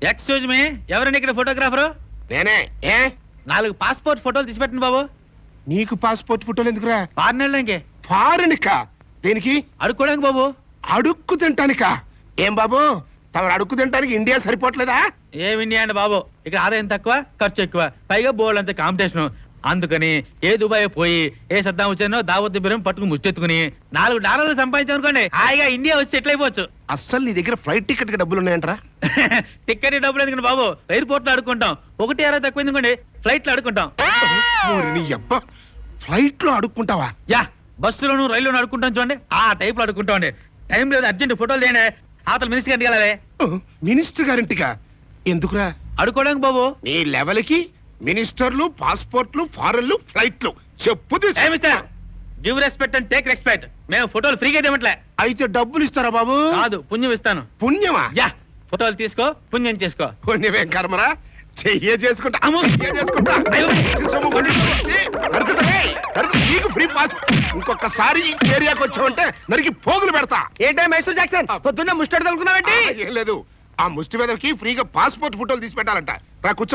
Excuse me, ఎవరండి ఇక్కడ photographer? నేనే. ఏ 4 పాస్పోర్ట్ ఫోటోలు తీసి పెట్టండి బాబు. నీకు పాస్పోర్ట్ ఫోటోలు ఎందుకురా? పార్నెళ్ళకి ఫారెన్కా? దేనికి? అడుక్కోడానికి బాబు. అడుక్కు తింటానికా? ఏం బాబు తమరు అడుక్కు తింటానికి ఇండియా సరిపోవట్లేదా? ఏం ఇండియా అండి బాబు, ఇక్కడ ఆదాయం తక్కువ ఖర్చు ఎక్కువ, పైగా బోర్డు అంత కాంపిటీషన్. అందుకని ఏ దుబాయ్ పోయి ఏ సద్దాం వచ్చానో దావత్ బిర్యం పట్టుకుని ముచ్చెత్తుకుని $4 సంపాదించామనుకోండి, హాయిగా ఇండియా వచ్చి సెటిల్ అయిపోవచ్చు. అస్సలు నీ దగ్గర ఫ్లైట్ టికెట్ కి డబ్బులు ఉన్నాయంటరా? టికెట్ డబ్బులు ఎందుకండి బాబు, ఎయిర్పోర్ట్ లో అడుక్కుంటాం. 1.60 తక్కువ ఎందుకండి, ఫ్లైట్ లో అడుక్కుంటాం. ఫ్లైట్ లో అడుక్కుంటావా? యా, బస్సులోను రైల్లోను అడుక్కుంటాం చూడండి, ఆ టైప్ లో అడుక్కుంటాం అండి. టైం లేదు, అర్జెంట్ ఫోటోలు తేండి. ఆతల మినిస్టర్ గారికి వెళ్ళాలి. మినిస్టర్ గారింటికా? ఎందుకురా? అడుక్కోవడానికి బాబు. నీ లెవెల్ కి మినిస్టర్లు, పాస్పోర్ట్లు, ఫారెన్లు, ఫ్లైట్లు చెప్పు. Give respect and take respect. మేము ఫోటోలు ఫ్రీగా ఇవ్వట్లే. అయితే డబ్బులు ఇస్తారా బాబు? కాదు, పుణ్యం ఇస్తాను. పుణ్యమా? యా, ఫోటోలు తీసుకో, పుణ్యం చేసుకో. పుణ్యమేం కర్మరా? చెయ్యే చేసుకుంటా. నీకు ఫ్రీ పాస్. ఇంకొకసారి ఈ ఏరియాకి వచ్చావంటే నరికి పోగులు పెడతా. ఏంటే మైసూర్ జాక్సన్, పొద్దున్నే ముస్టాడు తలుకున్నావేంటి? ఏం లేదు, ఆ ముష్టి మీదకి ఫ్రీగా పాస్పోర్ట్ ఫోటోలు తీసి పెట్టాలంట. రా కూర్చో.